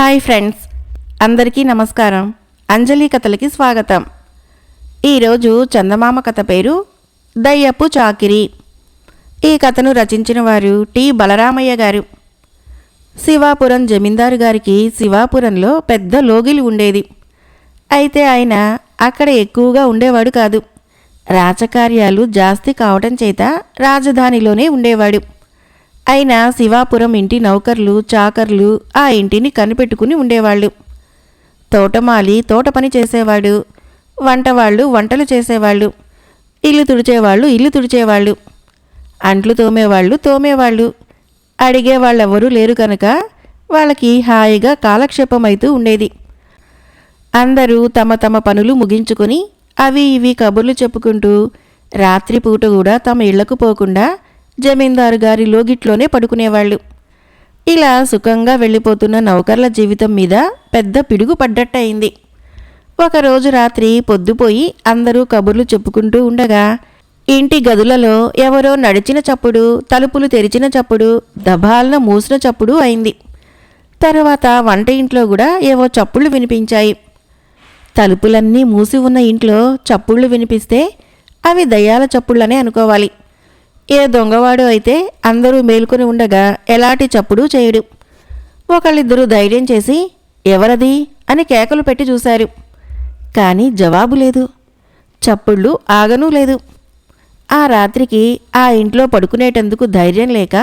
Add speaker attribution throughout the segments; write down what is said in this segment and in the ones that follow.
Speaker 1: Hi friends, అందరికీ నమస్కారం. అంజలి కథలకి స్వాగతం. ఈరోజు చందమామ కథ పేరు దయ్యపు చాకిరి. ఈ కథను రచించిన వారు టి బలరామయ్య గారు. శివాపురం జమీందారు గారికి శివాపురంలో పెద్ద లోగిలి ఉండేది. అయితే ఆయన అక్కడ ఎక్కువగా ఉండేవాడు కాదు. రాజకార్యాలు జాస్తి కావటం చేత రాజధానిలోనే ఉండేవాడు. అయినా శివాపురం ఇంటి నౌకర్లు చాకర్లు ఆ ఇంటిని కనిపెట్టుకుని ఉండేవాళ్ళు. తోటమాలి తోట పని చేసేవాడు, వంటవాళ్ళు వంటలు చేసేవాళ్ళు, ఇల్లు తుడిచేవాళ్ళు ఇల్లు తుడిచేవాళ్ళు, అంట్లు తోమేవాళ్ళు. అడిగేవాళ్ళెవరూ లేరు కనుక వాళ్ళకి హాయిగా కాలక్షేపమైతూ ఉండేది. అందరూ తమ తమ పనులు ముగించుకొని అవి ఇవి కబుర్లు చెప్పుకుంటూ రాత్రిపూట కూడా తమ ఇళ్లకు పోకుండా జమీందారు గారి లోగిట్లోనే పడుకునేవాళ్ళు. ఇలా సుఖంగా వెళ్ళిపోతున్న నౌకర్ల జీవితం మీద పెద్ద పిడుగు పడ్డట్టయింది. ఒకరోజు రాత్రి పొద్దుపోయి అందరూ కబుర్లు చెప్పుకుంటూ ఉండగా ఇంటి గదులలో ఎవరో నడిచిన చప్పుడు, తలుపులు తెరిచిన చప్పుడు, దబాల్న మూసిన చప్పుడు అయింది. తర్వాత వంట ఇంట్లో కూడా ఏవో చప్పుళ్ళు వినిపించాయి. తలుపులన్నీ మూసి ఉన్న ఇంట్లో చప్పుళ్ళు వినిపిస్తే అవి దయ్యాల చప్పుళ్ళనే అనుకోవాలి. ఏ దొంగవాడు అయితే అందరూ మేల్కొని ఉండగా ఎలాంటి చప్పుడు చేయడు. ఒకళ్ళిద్దరూ ధైర్యం చేసి ఎవరది అని కేకలు పెట్టి చూశారు. కానీ జవాబు లేదు. చప్పుళ్ళు ఆగనూ లేదు. ఆ రాత్రికి ఆ ఇంట్లో పడుకునేటందుకు ధైర్యం లేక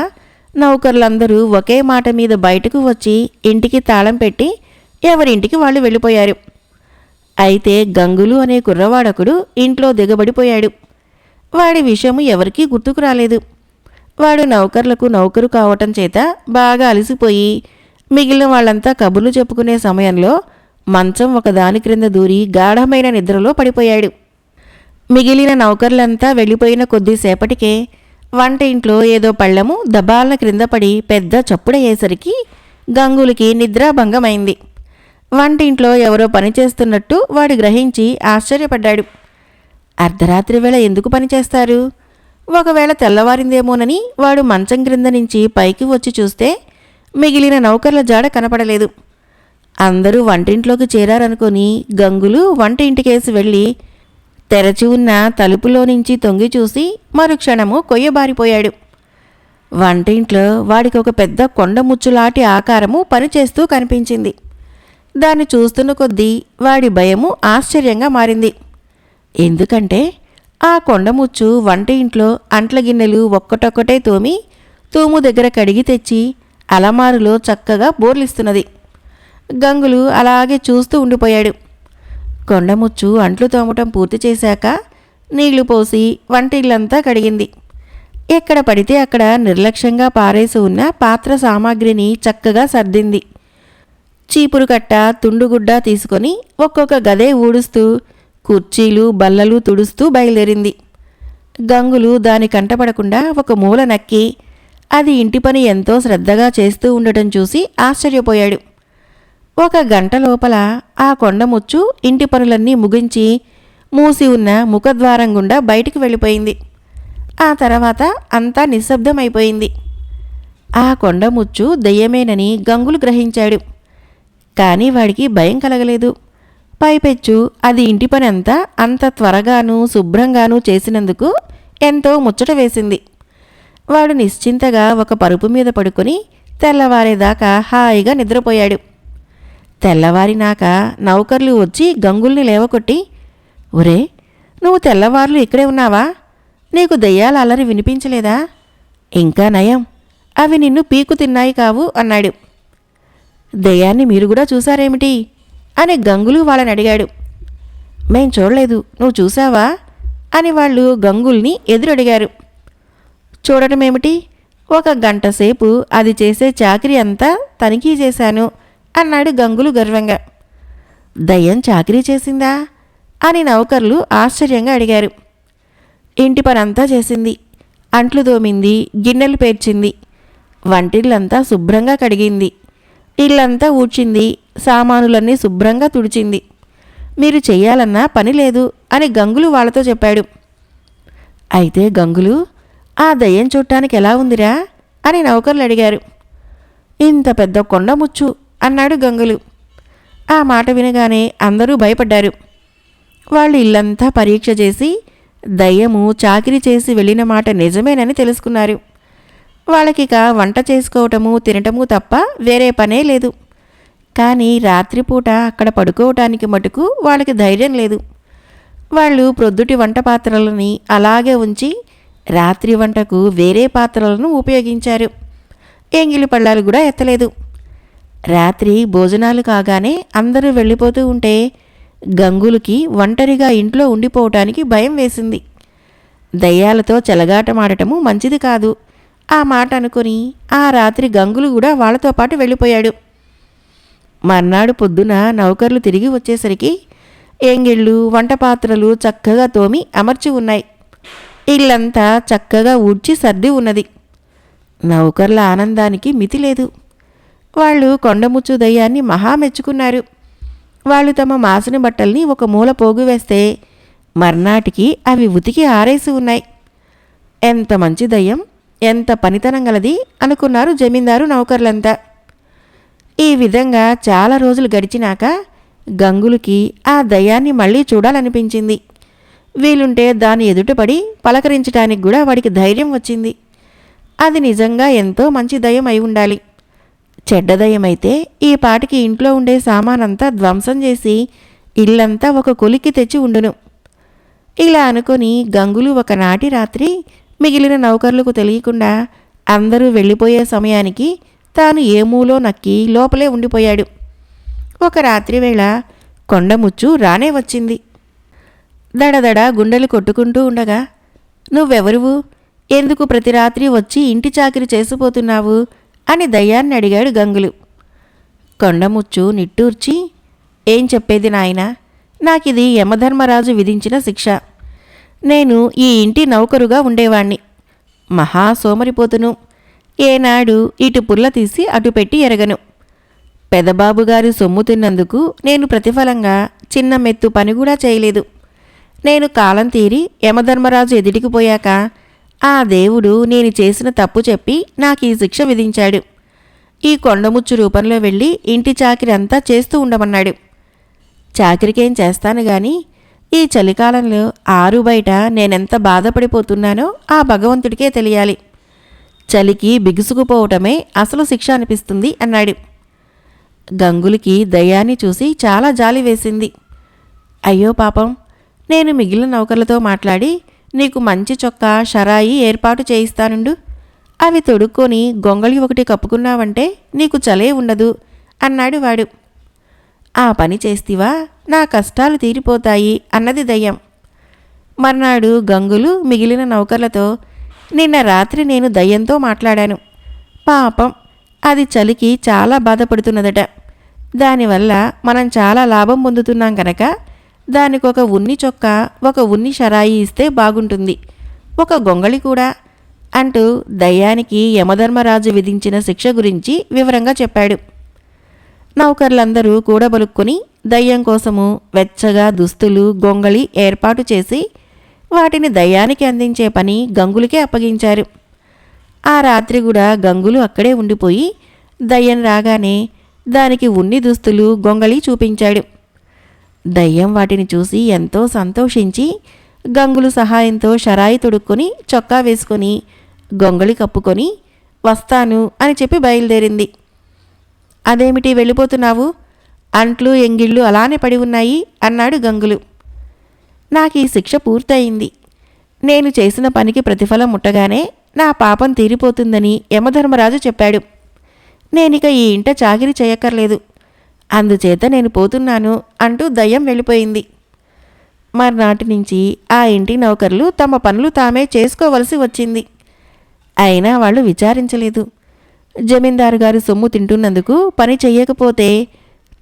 Speaker 1: నౌకర్లందరూ ఒకే మాట మీద బయటకు వచ్చి ఇంటికి తాళం పెట్టి ఎవరింటికి వాళ్ళు వెళ్ళిపోయారు. అయితే గంగులు అనే కుర్రవాడొకడు ఇంట్లో దిగబడిపోయాడు. వాడి విషయము ఎవరికీ గుర్తుకు రాలేదు. వాడు నౌకర్లకు నౌకరు కావటం చేత బాగా అలసిపోయి మిగిలిన వాళ్ళంతా కబుర్లు చెప్పుకునే సమయంలో మంచం ఒకదాని క్రింద దూరి గాఢమైన నిద్రలో పడిపోయాడు. మిగిలిన నౌకర్లంతా వెళ్ళిపోయిన కొద్దిసేపటికే వంట ఇంట్లో ఏదో పళ్ళెము దబాలన క్రింద పడి పెద్ద చప్పుడయ్యేసరికి గంగులకి నిద్రాభంగమైంది. వంటింట్లో ఎవరో పనిచేస్తున్నట్టు వాడు గ్రహించి ఆశ్చర్యపడ్డాడు. అర్ధరాత్రి వేళ ఎందుకు పనిచేస్తారు? ఒకవేళ తెల్లవారిందేమోనని వాడు మంచం క్రింద నుంచి పైకి వచ్చి చూస్తే మిగిలిన నౌకర్ల జాడ కనపడలేదు. అందరూ వంటింట్లోకి చేరారనుకొని గంగులు వంట ఇంటికేసి వెళ్ళి తెరచి ఉన్న తలుపులో నుంచి తొంగి చూసి మరుక్షణము కొయ్యబారిపోయాడు. వంటింట్లో వాడికి ఒక పెద్ద కొండముచ్చులాంటి ఆకారము పనిచేస్తూ కనిపించింది. దాన్ని చూస్తున్న కొద్దీ వాడి భయము ఆశ్చర్యంగా మారింది. ఎందుకంటే ఆ కొండముచ్చు వంట ఇంట్లో అంట్ల గిన్నెలు ఒక్కటొక్కటే తోమి తూము దగ్గర కడిగి తెచ్చి అలమారులో చక్కగా బోర్లిస్తున్నది. గంగులు అలాగే చూస్తూ ఉండిపోయాడు. కొండముచ్చు అంట్లు తోమటం పూర్తి చేశాక నీళ్లు పోసి వంట ఇల్లంతా కడిగింది. ఎక్కడ పడితే అక్కడ నిర్లక్ష్యంగా పారేసి ఉన్న పాత్ర సామాగ్రిని చక్కగా సర్దింది. చీపురు కట్ట తుండుగుడ్డ తీసుకొని ఒక్కొక్క గదే ఊడుస్తూ కుర్చీలు బల్లలు తుడుస్తూ బయలుదేరింది. గంగులు దాని కంటపడకుండా ఒక మూల నక్కి అది ఇంటి పని ఎంతో శ్రద్ధగా చేస్తూ ఉండటం చూసి ఆశ్చర్యపోయాడు. ఒక గంట లోపల ఆ కొండముచ్చు ఇంటి పనులన్నీ ముగించి మూసి ఉన్న ముఖద్వారం గుండా బయటికి వెళ్ళిపోయింది. ఆ తర్వాత అంతా నిశ్శబ్దమైపోయింది. ఆ కొండముచ్చు దెయ్యమేనని గంగులు గ్రహించాడు. కానీ వాడికి భయం కలగలేదు. పైపెచ్చు అది ఇంటి పని అంతా అంత త్వరగానూ శుభ్రంగానూ చేసినందుకు ఎంతో ముచ్చట వేసింది. వాడు నిశ్చింతగా ఒక పరుపు మీద పడుకొని తెల్లవారేదాకా హాయిగా నిద్రపోయాడు. తెల్లవారినాక నౌకర్లు వచ్చి గంగుల్ని లేవకొట్టి, ఒరే, నువ్వు తెల్లవార్లు ఇక్కడే ఉన్నావా? నీకు దెయ్యాల అల్లరి వినిపించలేదా? ఇంకా నయం, అవి నిన్ను పీకు తిన్నాయి కావు అన్నాడు. దెయ్యాన్ని మీరు కూడా చూశారేమిటి అని గంగులు వాళ్ళని అడిగాడు. మేం చూడలేదు, నువ్వు చూసావా అని వాళ్ళు గంగుల్ని ఎదురడిగారు. చూడటమేమిటి, ఒక గంట సేపు అది చేసే చాకిరీ అంతా తనిఖీ చేశాను అన్నాడు గంగులు గర్వంగా. దయ్యం చాకిరీ చేసిందా అని నౌకర్లు ఆశ్చర్యంగా అడిగారు. ఇంటి పనంతా చేసింది. అంట్లు తోమింది, గిన్నెలు పేర్చింది, వంటిల్లంతా శుభ్రంగా కడిగింది, ఇల్లంతా ఊడ్చింది, సామానులన్నీ శుభ్రంగా తుడిచింది. మీరు చెయ్యాలన్నా పని లేదు అని గంగులు వాళ్ళతో చెప్పాడు. అయితే గంగులు, ఆ దయ్యం చూడటానికి ఎలా ఉందిరా అని నౌకర్లు అడిగారు. ఇంత పెద్ద కొండముచ్చు అన్నాడు గంగులు. ఆ మాట వినగానే అందరూ భయపడ్డారు. వాళ్ళు ఇల్లంతా పరీక్ష చేసి దయ్యము చాకిరీ చేసి వెళ్ళిన మాట నిజమేనని తెలుసుకున్నారు. వాళ్ళకిక వంట చేసుకోవటము తినటము తప్ప వేరే పనే లేదు. కానీ రాత్రిపూట అక్కడ పడుకోవటానికి మటుకు వాళ్ళకి ధైర్యం లేదు. వాళ్ళు ప్రొద్దుటి వంట పాత్రలని అలాగే ఉంచి రాత్రి వంటకు వేరే పాత్రలను ఉపయోగించారు. ఎంగిలి పళ్ళాలు కూడా ఎత్తలేదు. రాత్రి భోజనాలు కాగానే అందరూ వెళ్ళిపోతూ ఉంటే గంగులకి ఒంటరిగా ఇంట్లో ఉండిపోవటానికి భయం వేసింది. దయ్యాలతో చెలగాటమాడటము మంచిది కాదు ఆ మాట అనుకుని ఆ రాత్రి గంగులు కూడా వాళ్లతో పాటు వెళ్ళిపోయాడు. మర్నాడు పొద్దున నౌకర్లు తిరిగి వచ్చేసరికి ఎంగిళ్ళు వంట పాత్రలు చక్కగా తోమి అమర్చి ఉన్నాయి. ఇల్లంతా చక్కగా ఊడ్చి సర్ది ఉన్నది. నౌకర్ల ఆనందానికి మితి లేదు. వాళ్ళు కొండముచ్చు దయ్యాన్ని మహా మెచ్చుకున్నారు. వాళ్ళు తమ మాసిన బట్టల్ని ఒక మూల పోగు వేస్తే మర్నాటికి అవి ఉతికి ఆరేసి ఉన్నాయి. ఎంత మంచి దయ్యం, ఎంత పనితనం గలది అనుకున్నారు జమీందారు నౌకర్లంతా. ఈ విధంగా చాలా రోజులు గడిచినాక గంగులకి ఆ దయ్యాన్ని మళ్ళీ చూడాలనిపించింది. వీలుంటే దాని ఎదుటపడి పలకరించటానికి కూడా వాడికి ధైర్యం వచ్చింది. అది నిజంగా ఎంతో మంచి దయ్యం అయి ఉండాలి. చెడ్డ దయ్యమైతే ఈ పాటికి ఇంట్లో ఉండే సామానంతా ధ్వంసం చేసి ఇల్లంతా ఒక కొలిక్కి తెచ్చి ఉండును. ఇలా అనుకుని గంగులు ఒకనాటి రాత్రి మిగిలిన నౌకర్లకు తెలియకుండా అందరూ వెళ్ళిపోయే సమయానికి తాను ఏ మూలో నక్కి లోపలే ఉండిపోయాడు. ఒక రాత్రి వేళ కొండముచ్చు రానే వచ్చింది. దడదడ గుండెలు కొట్టుకుంటూ ఉండగా, నువ్వెవరువు, ఎందుకు ప్రతి రాత్రి వచ్చి ఇంటి చాకిరి చేసిపోతున్నావు అని దయ్యాన్ని అడిగాడు గంగులు. కొండముచ్చు నిట్టూర్చి, ఏం చెప్పేది నాయనా, నాకిది యమధర్మరాజు విధించిన శిక్ష. నేను ఈ ఇంటి నౌకరుగా ఉండేవాణ్ణి. మహా సోమరిపోతును. ఏనాడు ఇటు పుల్ల తీసి అటు పెట్టి ఎరగను. పెదబాబుగారి సొమ్ము తిన్నందుకు నేను ప్రతిఫలంగా చిన్న మెత్తు పని కూడా చేయలేదు. నేను కాలం తీరి యమధర్మరాజు ఎదిటికిపోయాక ఆ దేవుడు నేను చేసిన తప్పు చెప్పి నాకు ఈ శిక్ష విధించాడు. ఈ కొండముచ్చు రూపంలో వెళ్ళి ఇంటి చాకిరి అంతా చేస్తూ ఉండమన్నాడు. చాకిరికేం చేస్తాను గాని ఈ చలికాలంలో ఆరు బయట నేనెంత బాధపడిపోతున్నానో ఆ భగవంతుడికే తెలియాలి. చలికి బిగుసుకుపోవటమే అసలు శిక్ష అనిపిస్తుంది అన్నాడు. గంగులకి దయ్యాన్ని చూసి చాలా జాలి వేసింది. అయ్యో పాపం, నేను మిగిలిన నౌకర్లతో మాట్లాడి నీకు మంచి చొక్కా షరాయి ఏర్పాటు చేయిస్తానుండు. అవి తొడుక్కొని గొంగళి ఒకటి కప్పుకున్నావంటే నీకు చలే ఉండదు అన్నాడు వాడు. ఆ పని చేస్తివా, నా కష్టాలు తీరిపోతాయి అన్నది దయ్యం. మర్నాడు గంగులు మిగిలిన నౌకర్లతో, నిన్న రాత్రి నేను దయ్యంతో మాట్లాడాను. పాపం, అది చలికి చాలా బాధపడుతున్నదట. దానివల్ల మనం చాలా లాభం పొందుతున్నాం కనుక దానికొక ఉన్ని చొక్కా, ఒక ఉన్ని షరాయి ఇస్తే బాగుంటుంది, ఒక గొంగళి కూడా అంటూ దయ్యానికి యమధర్మరాజు విధించిన శిక్ష గురించి వివరంగా చెప్పాడు. నౌకర్లందరూ కూడబలుక్కుని దయ్యం కోసము వెచ్చగా దుస్తులు, గొంగళి ఏర్పాటు చేసి వాటిని దయ్యానికి అందించే పని గంగులకే అప్పగించారు. ఆ రాత్రి కూడా గంగులు అక్కడే ఉండిపోయి దయ్యం రాగానే దానికి ఉన్ని దుస్తులు, గొంగళి చూపించాడు. దయ్యం వాటిని చూసి ఎంతో సంతోషించి గంగులు సహాయంతో షరాయి తొడుక్కొని చొక్కా వేసుకొని గొంగళి కప్పుకొని వస్తాను అని చెప్పి బయలుదేరింది. అదేమిటి వెళ్ళిపోతున్నావు, అంట్లు ఎంగిళ్ళు అలానే పడి ఉన్నాయి అన్నాడు గంగులు. నాకు ఈ శిక్ష పూర్తయింది. నేను చేసిన పనికి ప్రతిఫలం ముట్టగానే నా పాపం తీరిపోతుందని యమధర్మరాజు చెప్పాడు. నేనిక ఈ ఇంట చాకిరీ చేయక్కర్లేదు, అందుచేత నేను పోతున్నాను అంటూ దయ్యం వెళ్ళిపోయింది. మర్నాటి నుంచి ఆ ఇంటి నౌకర్లు తమ పనులు తామే చేసుకోవలసి వచ్చింది. అయినా వాళ్ళు విచారించలేదు. జమీందారు గారి సొమ్ము తింటున్నందుకు పని చెయ్యకపోతే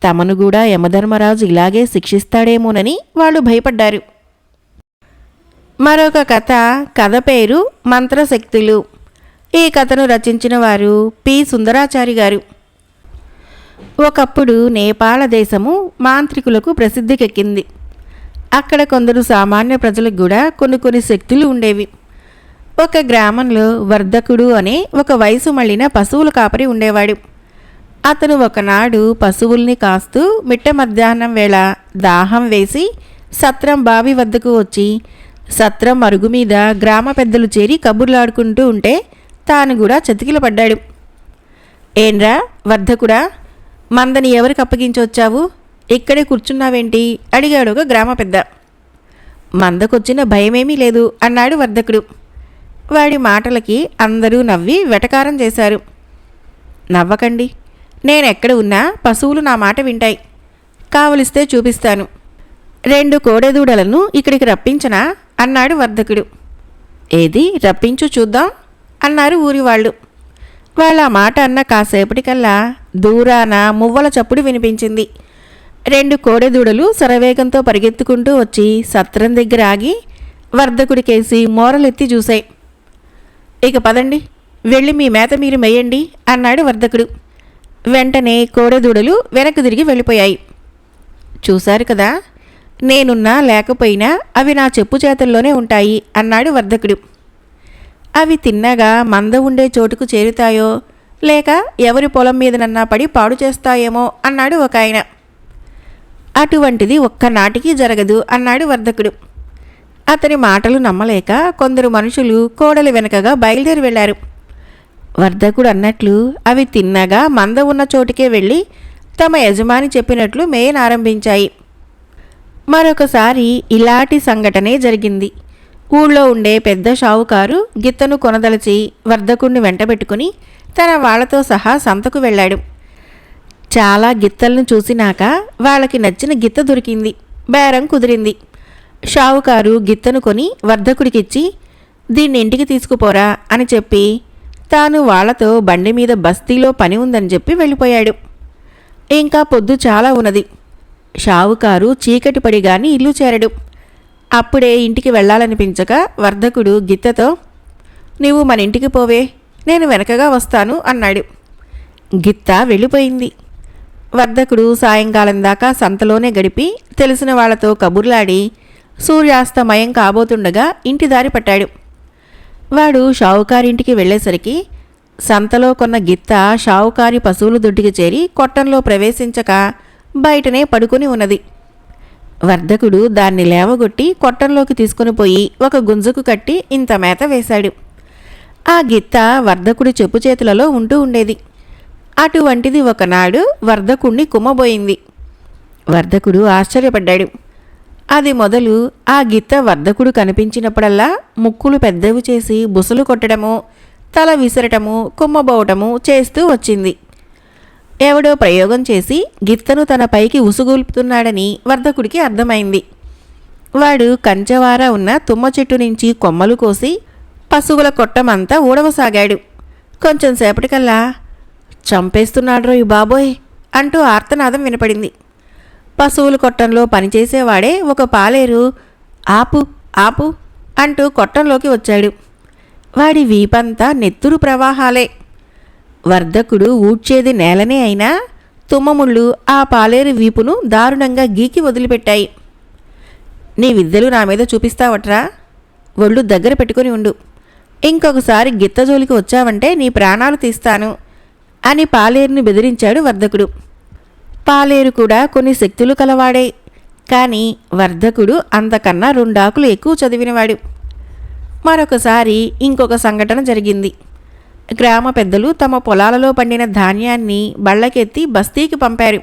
Speaker 1: తమను కూడా యమధర్మరాజు ఇలాగే శిక్షిస్తాడేమోనని వాళ్ళు భయపడ్డారు. మరొక కథ పేరు మంత్రశక్తులు. ఈ కథను రచించిన వారు పి. సుందరాచారి గారు. ఒకప్పుడు నేపాళ దేశము మాంత్రికులకు ప్రసిద్ధికెక్కింది. అక్కడ కొందరు సామాన్య ప్రజలకు కూడా కొన్ని శక్తులు ఉండేవి. ఒక గ్రామంలో వర్ధకుడు అనే ఒక వయసు మళ్ళిన పశువుల కాపరి ఉండేవాడు. అతను ఒకనాడు పశువుల్ని కాస్తూ మిట్ట మధ్యాహ్నం వేళ దాహం వేసి సత్రం బావి వద్దకు వచ్చి సత్రం అరుగు మీద గ్రామ పెద్దలు చేరి కబుర్లాడుకుంటూ ఉంటే తాను కూడా చతికిల పడ్డాడు. ఏంరా వర్ధకుడా, మందని ఎవరికి అప్పగించొచ్చావు? ఇక్కడే కూర్చున్నావేంటి అడిగాడు ఒక గ్రామ పెద్ద. మందకొచ్చిన భయమేమీ లేదు అన్నాడు వర్ధకుడు. వాడి మాటలకి అందరూ నవ్వి వెటకారం చేశారు. నవ్వకండి, నేనెక్కడ ఉన్నా పశువులు నా మాట వింటాయి. కావలిస్తే చూపిస్తాను. 2 కోడెదూడలను ఇక్కడికి రప్పించనా అన్నాడు వర్ధకుడు. ఏది రప్పించు చూద్దాం అన్నారు ఊరి వాళ్ళు. వాళ్ళ మాట అన్న కాసేపటికల్లా దూరాన మువ్వల చప్పుడు వినిపించింది. 2 కోడెదూడలు శరవేగంతో పరిగెత్తుకుంటూ వచ్చి సత్రం దగ్గర ఆగి వర్ధకుడికేసి మోరలెత్తి చూశాయి. ఇక పదండి, వెళ్ళి మీ మేత మీరు మేయండి అన్నాడు వర్ధకుడు. వెంటనే కోడెదూడలు వెనక్కి తిరిగి వెళ్ళిపోయాయి. చూశారు కదా, నేనున్నా లేకపోయినా అవి నా చెప్పు చేతుల్లోనే ఉంటాయి అన్నాడు వర్ధకుడు. అవి తిన్నగా మంద ఉండే చోటుకు చేరుతాయో లేక ఎవరి పొలం మీదనన్నా పడి పాడు చేస్తాయేమో అన్నాడు ఒక ఆయన. అటువంటిది ఒక్కనాటికి జరగదు అన్నాడు వర్ధకుడు. అతని మాటలు నమ్మలేక కొందరు మనుషులు కోడలి వెనకగా బయలుదేరి వెళ్లారు. వర్ధకుడు అన్నట్లు అవి తిన్నగా మంద ఉన్న చోటుకే వెళ్ళి తమ యజమాని చెప్పినట్లు మేయనారంభించాయి. మరొకసారి ఇలాంటి సంఘటనే జరిగింది. ఊళ్ళో ఉండే పెద్ద షావుకారు గిత్తను కొనదలచి వర్ధకుడిని వెంటబెట్టుకుని తన వాళ్లతో సహా సంతకు వెళ్ళాడు. చాలా గిత్తలను చూసినాక వాళ్ళకి నచ్చిన గిత్త దొరికింది. బేరం కుదిరింది. షావుకారు గిత్తను కొని వర్ధకుడికిచ్చి దీన్ని ఇంటికి తీసుకుపోరా అని చెప్పి తాను వాళ్లతో బండి మీద బస్తీలో పని ఉందని చెప్పి వెళ్ళిపోయాడు. ఇంకా పొద్దు చాలా ఉన్నది. షావుకారు చీకటి పడిగాని ఇల్లు చేరడు. అప్పుడే ఇంటికి వెళ్ళాలనిపించక వర్ధకుడు గిత్తతో, నీవు మన ఇంటికి పోవే, నేను వెనకగా వస్తాను అన్నాడు. గిత్త వెళ్ళిపోయింది. వర్ధకుడు సాయంకాలం దాకా సంతలోనే గడిపి తెలిసిన వాళ్లతో కబుర్లాడి సూర్యాస్తమయం కాబోతుండగా ఇంటి దారి పట్టాడు. వాడు షావుకారింటికి వెళ్ళేసరికి సంతలో కొన్న గిత్త షావుకారి పశువుల దొడ్డికి చేరి కొట్టంలో ప్రవేశించక బయటనే పడుకుని ఉన్నది. వర్ధకుడు దాన్ని లేవగొట్టి కొట్టంలోకి తీసుకుని పోయి ఒక గుంజకు కట్టి ఇంత మేత వేశాడు. ఆ గిత్త వర్ధకుడి చెప్పు చేతులలో ఉంటూ ఉండేది. అటువంటిది ఒకనాడు వర్ధకుణ్ణి కుమ్మబోయింది. వర్ధకుడు ఆశ్చర్యపడ్డాడు. అది మొదలు ఆ గిత్త వర్ధకుడు కనిపించినప్పుడల్లా ముక్కులు పెద్దవి చేసి బుసలు కొట్టడము, తల విసరటము, కుమ్మబోవటము చేస్తూ వచ్చింది. ఎవడో ప్రయోగం చేసి గిత్తను తన పైకి ఉసుగొల్పుతున్నాడని వర్ధకుడికి అర్థమైంది. వాడు కంచెవార ఉన్న తుమ్మ చెట్టు నుంచి కొమ్మలు కోసి పశువుల కొట్టమంతా ఊడవసాగాడు. కొంచెం సేపటికల్లా చంపేస్తున్నాడ్రోయ్ బాబోయ్ అంటూ ఆర్తనాదం వినపడింది. పశువుల కొట్టంలో పనిచేసేవాడే ఒక పాలేరు ఆపు ఆపు అంటూ కొట్టంలోకి వచ్చాడు. వాడి వీపంతా నెత్తురు ప్రవాహాలే. వర్ధకుడు ఊడ్చేది నేలనే అయినా తుమ్మముళ్ళు ఆ పాలేరు వీపును దారుణంగా గీకి వదిలిపెట్టాయి. నీ విద్యలు నా మీద చూపిస్తావట్రా, ఒళ్ళు దగ్గర పెట్టుకుని ఉండు, ఇంకొకసారి గిత్తజోలికి వచ్చావంటే నీ ప్రాణాలు తీస్తాను అని పాలేరుని బెదిరించాడు వర్ధకుడు. పాలేరు కూడా కొన్ని శక్తులు కలవాడే, కానీ వర్ధకుడు అంతకన్నా 2 ఆకులు ఎక్కువ చదివినవాడు. మరొకసారి ఇంకొక సంఘటన జరిగింది. గ్రామ పెద్దలు తమ పొలాలలో పండిన ధాన్యాన్ని బళ్ళకెత్తి బస్తీకి పంపారు.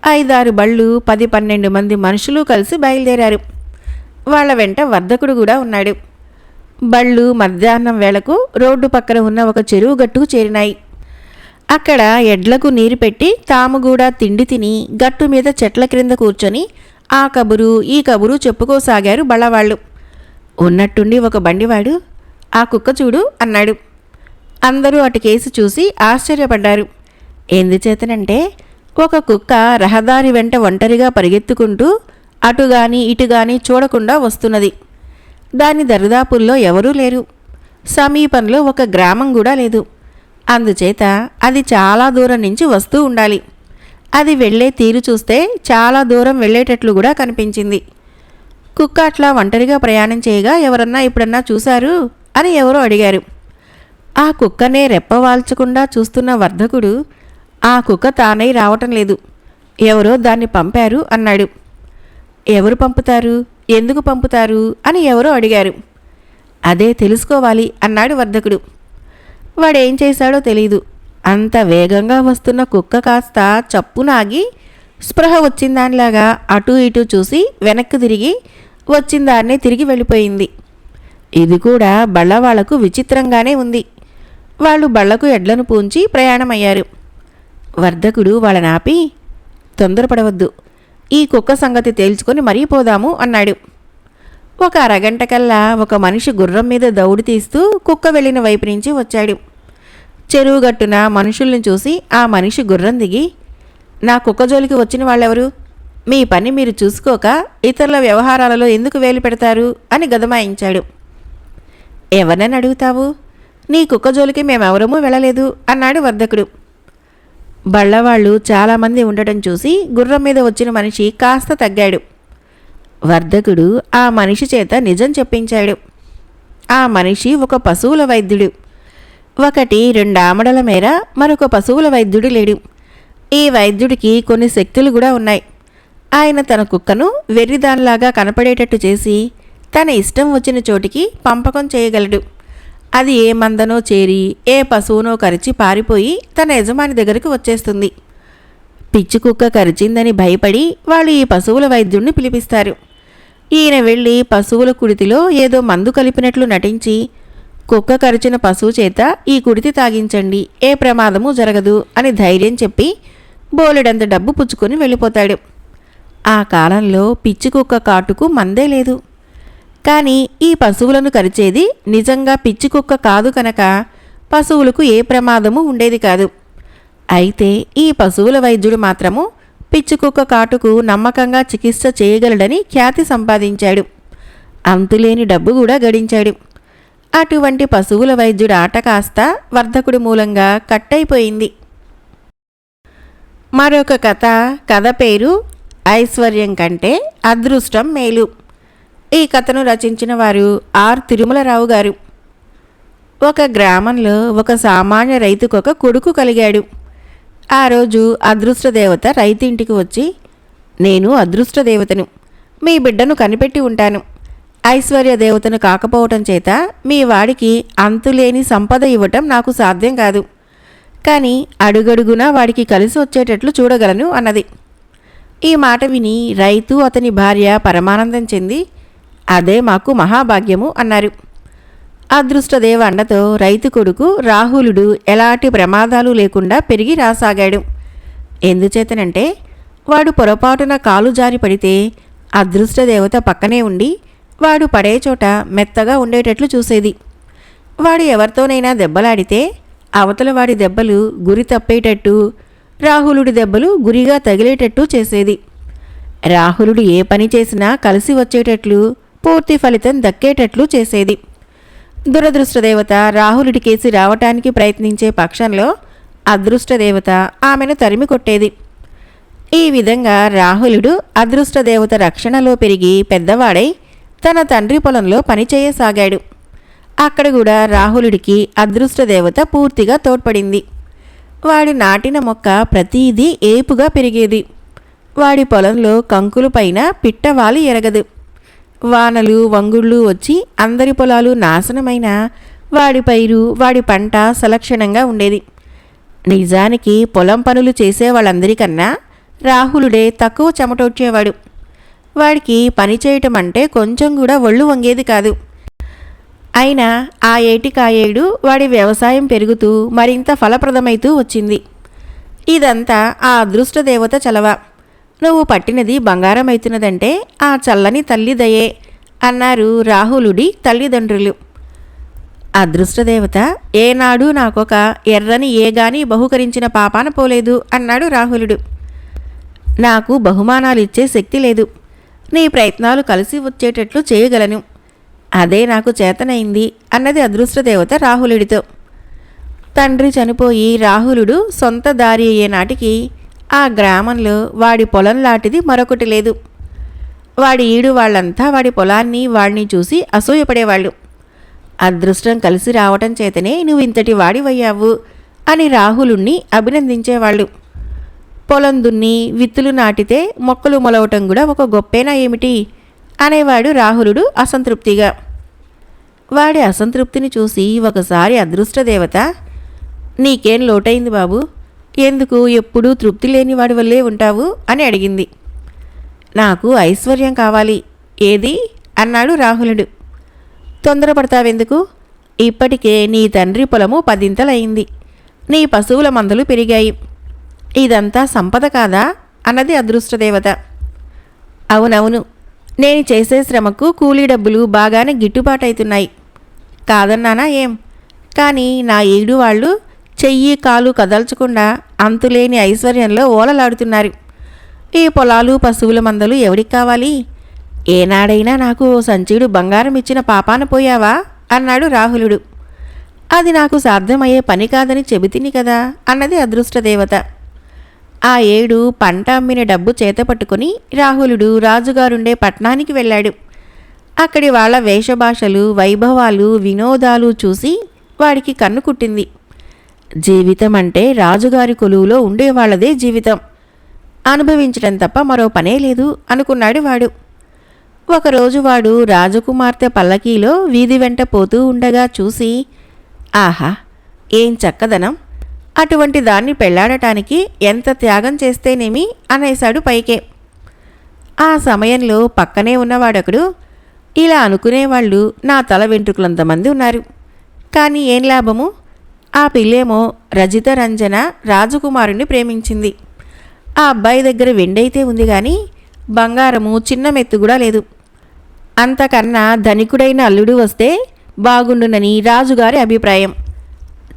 Speaker 1: 5-6 బళ్ళు 10-12 మంది మనుషులు కలిసి బయలుదేరారు. వాళ్ళ వెంట వర్ధకుడు కూడా ఉన్నాడు. బళ్ళు మధ్యాహ్నం వేళకు రోడ్డు పక్కన ఉన్న ఒక చెరువు గట్టుకు చేరినాయి. అక్కడ ఎడ్లకు నీరు పెట్టి తాము కూడా తిండి తిని గట్టు మీద చెట్ల క్రింద కూర్చొని ఆ కబురు ఈ కబురు చెప్పుకోసాగారు బళ్ళవాళ్ళు. ఉన్నట్టుండి ఒక బండివాడు, ఆ కుక్క చూడు అన్నాడు. అందరూ అటుకేసి చూసి ఆశ్చర్యపడ్డారు. ఎందుచేతనంటే ఒక కుక్క రహదారి వెంట ఒంటరిగా పరిగెత్తుకుంటూ అటుగాని ఇటుగాని చూడకుండా వస్తున్నది. దాని దరిదాపుల్లో ఎవరూ లేరు. సమీపంలో ఒక గ్రామం కూడా లేదు. అందుచేత అది చాలా దూరం నుంచి వస్తూ ఉండాలి. అది వెళ్ళే తీరు చూస్తే చాలా దూరం వెళ్ళేటట్లు కూడా కనిపించింది. కుక్క అట్లా ఒంటరిగా ప్రయాణం చేయగా ఎవరన్నా ఇప్పుడన్నా చూశారు అని ఎవరో అడిగారు. ఆ కుక్కనే రెప్పవాల్చకుండా చూస్తున్న వర్ధకుడు ఆ కుక్క తానై రావటం లేదు, ఎవరో దాన్ని పంపారు అన్నాడు. ఎవరు పంపుతారు, ఎందుకు పంపుతారు అని ఎవరో అడిగారు. అదే తెలుసుకోవాలి అన్నాడు వర్ధకుడు. వాడేం చేశాడో తెలీదు. అంత వేగంగా వస్తున్న కుక్క కాస్త చప్పునాగి స్పృహ వచ్చిందానిలాగా అటూ ఇటూ చూసి వెనక్కి తిరిగి వచ్చిందాన్నే తిరిగి వెళ్ళిపోయింది. ఇది కూడా బళ్ళవాళ్లకు విచిత్రంగానే ఉంది. వాళ్ళు బళ్లకు ఎడ్లను పూంచి ప్రయాణమయ్యారు. వర్ధకుడు వాళ్ళనాపి, తొందరపడవద్దు, ఈ కుక్క సంగతి తేల్చుకొని మరీ పోదాము అన్నాడు. ఒక అరగంట కల్లా ఒక మనిషి గుర్రం మీద దౌడు తీస్తూ కుక్క వెళ్ళిన వైపు నుంచి వచ్చాడు. చెరువు గట్టున మనుషుల్ని చూసి ఆ మనిషి గుర్రం దిగి, నా కుక్క జోలికి వచ్చిన వాళ్ళెవరు? మీ పని మీరు చూసుకోక ఇతరుల వ్యవహారాలలో ఎందుకు వేలు పెడతారు అని గదమాయించాడు. ఎవరినని అడుగుతావు, నీ కుక్క జోలికి మేమెవరమూ వెళ్ళలేదు అన్నాడు వర్ధకుడు. బళ్ళవాళ్ళు చాలామంది ఉండటం చూసి గుర్రం మీద వచ్చిన మనిషి కాస్త తగ్గాడు. వర్ధకుడు ఆ మనిషి చేత నిజం చెప్పించాడు. ఆ మనిషి ఒక పశువుల వైద్యుడు. 1-2 ఆమడల మేర మరొక పశువుల వైద్యుడు లేడు. ఈ వైద్యుడికి కొన్ని శక్తులు కూడా ఉన్నాయి. ఆయన తన కుక్కను వెర్రిదానిలాగా కనపడేటట్టు చేసి తన ఇష్టం వచ్చిన చోటికి పంపకం చేయగలడు. అది ఏ మందనో చేరి ఏ పశువునో కరిచి పారిపోయి తన యజమాని దగ్గరికి వచ్చేస్తుంది. పిచ్చి కుక్క కరిచిందని భయపడి వాళ్ళు ఈ పశువుల వైద్యుడిని పిలిపిస్తారు. ఈయన వెళ్ళి పశువుల కుడితిలో ఏదో మందు కలిపినట్లు నటించి, కుక్క కరిచిన పశువు చేత ఈ కుడితి తాగించండి, ఏ ప్రమాదము జరగదు అని ధైర్యం చెప్పి బోలెడంత డబ్బు పుచ్చుకొని వెళ్ళిపోతాడు. ఆ కాలంలో పిచ్చి కుక్క కాటుకు మందే లేదు. కానీ ఈ పశువులను కరిచేది నిజంగా పిచ్చి కుక్క కాదు కనుక పశువులకు ఏ ప్రమాదము ఉండేది కాదు. అయితే ఈ పశువుల వైద్యుడు మాత్రము పిచ్చి కుక్క కాటుకు నమ్మకంగా చికిత్స చేయగలడని ఖ్యాతి సంపాదించాడు. అంతులేని డబ్బు కూడా గడించాడు. అటువంటి పశువుల వైద్యుడు ఆట కాస్త వర్ధకుడి మూలంగా కట్టయిపోయింది. మరొక కథ పేరు ఐశ్వర్యం కంటే అదృష్టం మేలు. ఈ కథను రచించిన వారు ఆర్ తిరుమలరావు గారు. ఒక గ్రామంలో ఒక సామాన్య రైతుకొక కొడుకు కలిగాడు. ఆ రోజు అదృష్టదేవత రైతు ఇంటికి వచ్చి, నేను అదృష్టదేవతను, మీ బిడ్డను కనిపెట్టి ఉంటాను. ఐశ్వర్య దేవతను కాకపోవటం చేత మీ వాడికి అంతులేని సంపద ఇవ్వటం నాకు సాధ్యం కాదు. కానీ అడుగడుగునా వాడికి కలిసి వచ్చేటట్లు చూడగలను అన్నది. ఈ మాట విని రైతు అతని భార్య పరమానందం చెంది, అదే మాకు మహాభాగ్యము అన్నారు. అదృష్టదేవ అండతో రైతు కొడుకు రాహులుడు ఎలాంటి ప్రమాదాలు లేకుండా పెరిగి రాసాగాడు. ఎందుచేతనంటే వాడు పొరపాటున కాలు జారి పడితే అదృష్టదేవత పక్కనే ఉండి వాడు పడే చోట మెత్తగా ఉండేటట్లు చూసేది. వాడు ఎవరితోనైనా దెబ్బలాడితే అవతల వాడి దెబ్బలు గురి తప్పేటట్టు, రాహులుడి దెబ్బలు గురిగా తగిలేటట్టు చేసేది. రాహులుడు ఏ పని చేసినా కలిసి వచ్చేటట్లు, పూర్తి ఫలితం దక్కేటట్లు చేసేది. దురదృష్టదేవత రాహులుడి కేసి రావటానికి ప్రయత్నించే పక్షంలో అదృష్టదేవత ఆమెను తరిమి కొట్టేది. ఈ విధంగా రాహులుడు అదృష్టదేవత రక్షణలో పెరిగి పెద్దవాడై తన తండ్రి పొలంలో పనిచేయసాగాడు. అక్కడ కూడా రాహులుడికి అదృష్టదేవత పూర్తిగా తోడ్పడింది. వాడి నాటిన మొక్క ప్రతీదీ ఏపుగా పెరిగేది. వాడి పొలంలో కంకులు పైన పిట్టవాలి ఎరగదు. వానలు వంగుళ్ళు వచ్చి అందరి పొలాలు నాశనమైన వాడి పైరు, వాడి పంట సలక్షణంగా ఉండేది. నిజానికి పొలం పనులు చేసే వాళ్ళందరికన్నా రాహులుడే తక్కువ చెమటొచ్చేవాడు. వాడికి పని చేయటం అంటే కొంచెం కూడా ఒళ్ళు వంగేది కాదు. అయినా ఆ ఏటికాయేడు వాడి వ్యవసాయం పెరుగుతూ మరింత ఫలప్రదమైతూ వచ్చింది. ఇదంతా ఆ అదృష్టదేవత చలవ. నువ్వు పట్టినది బంగారం అవుతున్నదంటే ఆ చల్లని తల్లి దయే అన్నారు రాహులుడి తల్లిదండ్రులు. అదృష్టదేవత ఏనాడు నాకొక ఎర్రని ఏగాని బహుకరించిన పాపాన పోలేదు అన్నాడు రాహులుడు. నాకు బహుమానాలిచ్చే శక్తి లేదు. నీ ప్రయత్నాలు కలిసి వచ్చేటట్లు చేయగలను. అదే నాకు చేతనైంది అన్నది అదృష్టదేవత రాహులుడితో. తండ్రి చనిపోయి రాహులుడు సొంత దారి అయ్యే నాటికి ఆ గ్రామంలో వాడి పొలం లాంటిది మరొకటి లేదు. వాడి ఈడు వాళ్ళంతా వాడి పొలాన్ని వాడిని చూసి అసూయపడేవాళ్ళు. అదృష్టం కలిసి రావటం చేతనే నువ్వు ఇంతటి వాడివయ్యావు అని రాహులుణ్ణి అభినందించేవాళ్ళు. పొలం దున్ని విత్తులు నాటితే మొక్కలు మొలవటం కూడా ఒక గొప్పేనా ఏమిటి అనేవాడు రాహులుడు అసంతృప్తిగా. వాడి అసంతృప్తిని చూసి ఒకసారి అదృష్టదేవత, నీకేం లోటైంది బాబు, ఎందుకు ఎప్పుడూ తృప్తి లేని వాడి వల్లే ఉంటావు అని అడిగింది. నాకు ఐశ్వర్యం కావాలి, ఏది అన్నాడు రాహులుడు. తొందరపడతావెందుకు, ఇప్పటికే నీ తండ్రి పొలము 10 నీ పశువుల మందలు పెరిగాయి, ఇదంతా సంపద కాదా అన్నది అదృష్టదేవత. అవునవును, నేను చేసే శ్రమకు కూలీ డబ్బులు బాగానే గిట్టుబాటవుతున్నాయి, కాదన్నానా ఏం, కానీ నా ఈడు వాళ్ళు చెయ్యి కాలు కదల్చకుండా అంతులేని ఐశ్వర్యంలో ఓలలాడుతున్నారు. ఈ పొలాలు పశువుల మందలు ఎవడికి కావాలి, ఏనాడైనా నాకు సంచీడు బంగారం ఇచ్చిన పాపాన పోయావా అన్నాడు రాహులుడు. అది నాకు సాధ్యమయ్యే పని కాదని చెబితిని కదా అన్నది అదృష్టదేవత. ఆ ఏడు పంట అమ్మిన డబ్బు చేతపట్టుకుని రాహులుడు రాజుగారుండే పట్నానికి వెళ్ళాడు. అక్కడి వాళ్ళ వేషభాషలు, వైభవాలు, వినోదాలు చూసి వాడికి కన్ను కుట్టింది. జీవితం అంటే రాజుగారి కొలువులో ఉండేవాళ్లదే జీవితం, అనుభవించడం తప్ప మరో పనే లేదు అనుకున్నాడు వాడు. ఒకరోజు వాడు రాజకుమార్తె పల్లకీలో వీధి వెంట పోతూ ఉండగా చూసి, ఆహా ఏం చక్కదనం, అటువంటి దాన్ని పెళ్లాడటానికి ఎంత త్యాగం చేస్తేనేమి అనేశాడు పైకే. ఆ సమయంలో పక్కనే ఉన్నవాడొకడు, ఇలా అనుకునేవాళ్ళు నా తల వెంట్రుకలంతమంది ఉన్నారు, కానీ ఏం లాభము, ఆ పిల్లేమో రజిత రంజన రాజకుమారుణ్ణి ప్రేమించింది. ఆ అబ్బాయి దగ్గర వెండైతే ఉంది కానీ బంగారము చిన్న మెత్తు కూడా లేదు. అంతకన్నా ధనికుడైన అల్లుడు వస్తే బాగుండునని రాజుగారి అభిప్రాయం.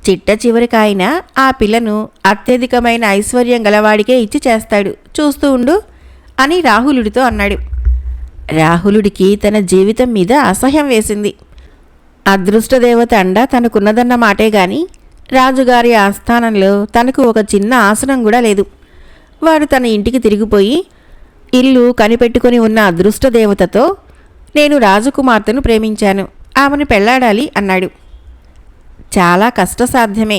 Speaker 1: చిట్ట చివరికాయన ఆ పిల్లను అత్యధికమైన ఐశ్వర్యం గలవాడికే ఇచ్చి చేస్తాడు, చూస్తూ ఉండు అని రాహులుడితో అన్నాడు. రాహులుడికి తన జీవితం మీద అసహ్యం వేసింది. అదృష్టదేవత అండ తనకున్నదన్న మాటే గాని రాజుగారి ఆస్థానంలో తనకు ఒక చిన్న ఆసనం కూడా లేదు. వాడు తన ఇంటికి తిరిగిపోయి ఇల్లు కనిపెట్టుకుని ఉన్న అదృష్టదేవతతో, నేను రాజకుమార్తెను ప్రేమించాను, ఆమెను పెళ్లాడాలి అన్నాడు. చాలా కష్టసాధ్యమే,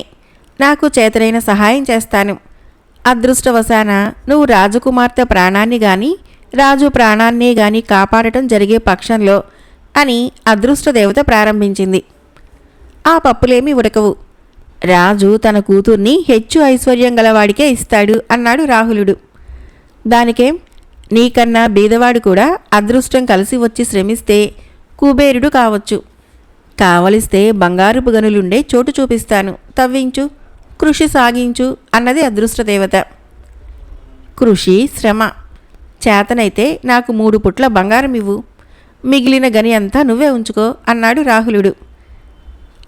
Speaker 1: నాకు చేతనైన సహాయం చేస్తాను. అదృష్టవశాన నువ్వు రాజకుమార్తె ప్రాణాన్ని గాని రాజు ప్రాణాన్నే గాని కాపాడటం జరిగే పక్షంలో అని అదృష్టదేవత ప్రారంభించింది. ఆ పప్పులేమీ ఉడకవు, రాజు తన కూతుర్ని హెచ్చు ఐశ్వర్యం గలవాడికే ఇస్తాడు అన్నాడు రాహులుడు. దానికేం, నీకన్నా బీదవాడు కూడా అదృష్టం కలిసి వచ్చి శ్రమిస్తే కుబేరుడు కావచ్చు, కావలిస్తే బంగారుపు గనులుండే చోటు చూపిస్తాను, తవ్వించు, కృషి సాగించు అన్నది అదృష్టదేవత. కృషి శ్రమ, చేతనైతే నాకు 3 పుట్ల బంగారం ఇవ్వు, మిగిలిన గని అంతా నువ్వే ఉంచుకో అన్నాడు రాహులుడు.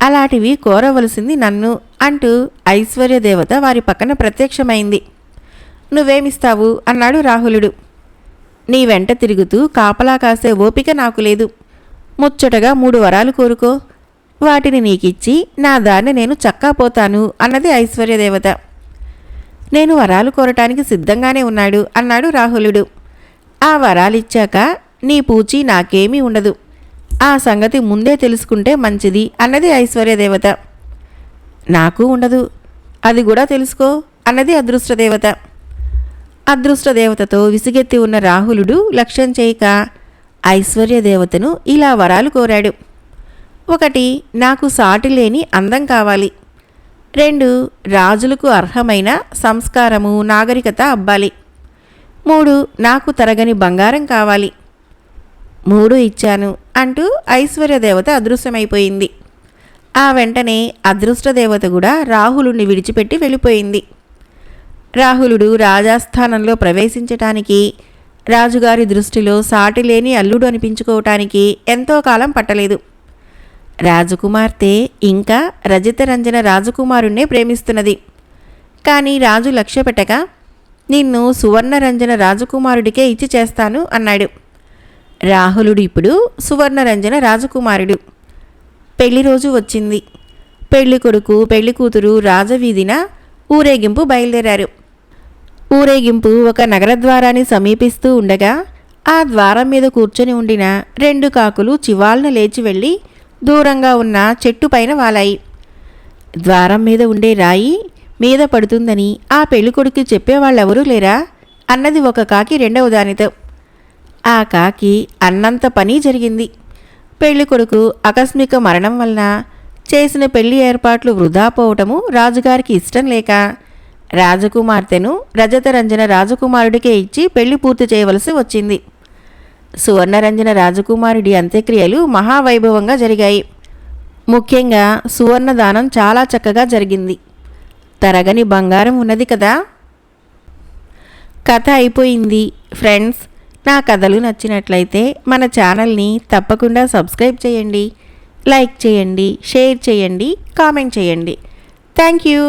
Speaker 1: అలాంటివి కోరవలసింది నన్ను అంటూ ఐశ్వర్యదేవత వారి పక్కన ప్రత్యక్షమైంది. నువ్వేమిస్తావు అన్నాడు రాహులుడు. నీ వెంట తిరుగుతూ కాపలా కాసే ఓపిక నాకు లేదు, ముచ్చటగా 3 వరాలు కోరుకో, వాటిని నీకిచ్చి నా దాన్ని నేను చక్కాపోతాను అన్నది ఐశ్వర్యదేవత. నేను వరాలు కోరటానికి సిద్ధంగానే ఉన్నాడు అన్నాడు రాహులుడు. ఆ వరాలిచ్చాక నీ పూచి నాకేమీ ఉండదు, ఆ సంగతి ముందే తెలుసుకుంటే మంచిది అన్నది ఐశ్వర్యదేవత. నాకు ఉండదు, అది కూడా తెలుసుకో అన్నది అదృష్టదేవత. అదృష్టదేవతతో విసిగెత్తి ఉన్న రాహులుడు లక్ష్యం చేయక ఐశ్వర్యదేవతను ఇలా వరాలు కోరాడు. 1, నాకు సాటి లేని అందం కావాలి. 2, రాజులకు అర్హమైన సంస్కారము నాగరికత అబ్బాలి. 3, నాకు తరగని బంగారం కావాలి. 3 ఇచ్చాను అంటూ ఐశ్వర్యదేవత అదృశ్యమైపోయింది. ఆ వెంటనే అదృష్టదేవత కూడా రాహులుడిని విడిచిపెట్టి వెళ్ళిపోయింది. రాహులుడు రాజాస్థానంలో ప్రవేశించటానికి, రాజుగారి దృష్టిలో సాటిలేని అల్లుడు అనిపించుకోవటానికి ఎంతో కాలం పట్టలేదు. రాజకుమార్తె ఇంకా రజితరంజన రాజకుమారుణ్ణే ప్రేమిస్తున్నది. కానీ రాజు లక్ష్యపెట్టక, నిన్ను సువర్ణరంజన రాజకుమారుడికే ఇచ్చి చేస్తాను అన్నాడు. రాహులుడు ఇప్పుడు సువర్ణరంజన రాజకుమారుడు. పెళ్లి రోజు వచ్చింది. పెళ్లి కొడుకు పెళ్లి కూతురు రాజవీధిన ఊరేగింపు బయలుదేరారు. ఊరేగింపు ఒక నగరద్వారాన్ని సమీపిస్తూ ఉండగా ఆ ద్వారం మీద కూర్చొని ఉండిన 2 కాకులు చివాల్న లేచి వెళ్ళి దూరంగా ఉన్న చెట్టు పైన వాలాయి. ద్వారం మీద ఉండే రాయి మీద పడుతుందని ఆ పెళ్ళికొడుకు చెప్పేవాళ్ళెవరూ లేరా అన్నది ఒక కాకి రెండవ దానితో. ఆ కాకి అన్నంత పని జరిగింది. పెళ్ళికొడుకు ఆకస్మిక మరణం వలన చేసిన పెళ్లి ఏర్పాట్లు వృధా పోవటము రాజుగారికి ఇష్టం లేక రాజకుమార్తెను రజతరంజన రాజకుమారుడికే ఇచ్చి పెళ్లి పూర్తి చేయవలసి వచ్చింది. సువర్ణరంజన రాజకుమారుడి అంత్యక్రియలు మహావైభవంగా జరిగాయి. ముఖ్యంగా సువర్ణదానం చాలా చక్కగా జరిగింది. తరగని బంగారం ఉన్నది కదా. కథ అయిపోయింది. ఫ్రెండ్స్, నా కథలు నచ్చినట్లయితే మన ఛానల్ని తప్పకుండా సబ్స్క్రైబ్ చేయండి, లైక్ చేయండి, షేర్ చేయండి, కామెంట్ చేయండి. Thank you.